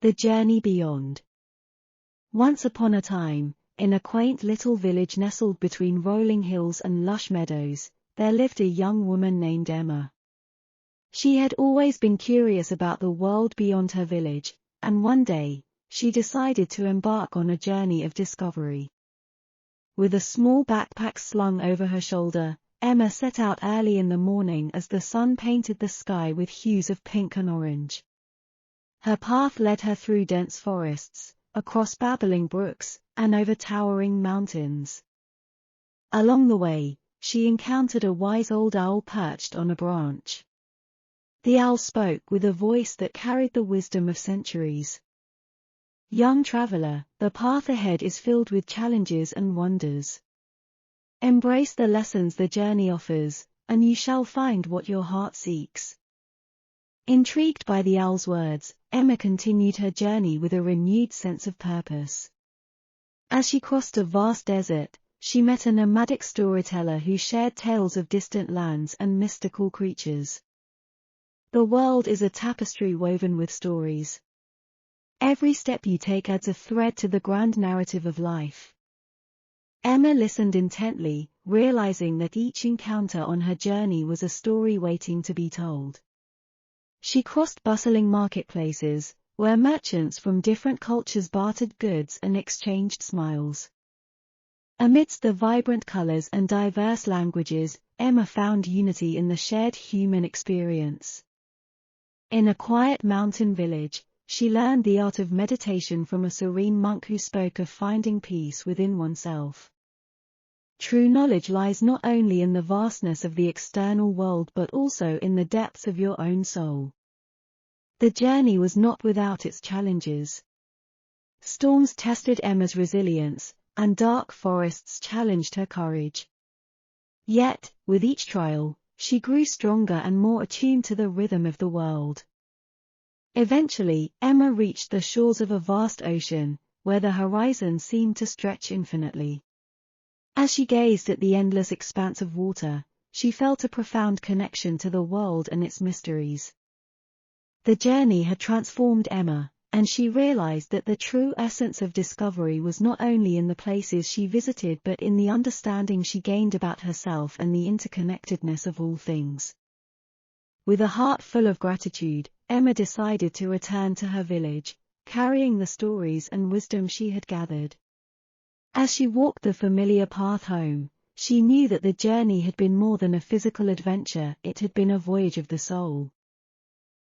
The journey beyond. Once upon a time, in a quaint little village nestled between rolling hills and lush meadows, there lived a young woman named Emma. She had always been curious about the world beyond her village, and one day, she decided to embark on a journey of discovery. With a small backpack slung over her shoulder, Emma set out early in the morning as the sun painted the sky with hues of pink and orange. Her path led her through dense forests, across babbling brooks, and over towering mountains. Along the way, she encountered a wise old owl perched on a branch. The owl spoke with a voice that carried the wisdom of centuries. "Young traveler, the path ahead is filled with challenges and wonders. Embrace the lessons the journey offers, and you shall find what your heart seeks." Intrigued by the owl's words, Emma continued her journey with a renewed sense of purpose. As she crossed a vast desert, she met a nomadic storyteller who shared tales of distant lands and mystical creatures. The world is a tapestry woven with stories. Every step you take adds a thread to the grand narrative of life. Emma listened intently, realizing that each encounter on her journey was a story waiting to be told. She crossed bustling marketplaces, where merchants from different cultures bartered goods and exchanged smiles. Amidst the vibrant colors and diverse languages, Emma found unity in the shared human experience. In a quiet mountain village, she learned the art of meditation from a serene monk who spoke of finding peace within oneself. True knowledge lies not only in the vastness of the external world but also in the depths of your own soul. The journey was not without its challenges. Storms tested Emma's resilience, and dark forests challenged her courage. Yet, with each trial, she grew stronger and more attuned to the rhythm of the world. Eventually, Emma reached the shores of a vast ocean, where the horizon seemed to stretch infinitely. As she gazed at the endless expanse of water, she felt a profound connection to the world and its mysteries. The journey had transformed Emma, and she realized that the true essence of discovery was not only in the places she visited but in the understanding she gained about herself and the interconnectedness of all things. With a heart full of gratitude, Emma decided to return to her village, carrying the stories and wisdom she had gathered. As she walked the familiar path home, she knew that the journey had been more than a physical adventure, it had been a voyage of the soul.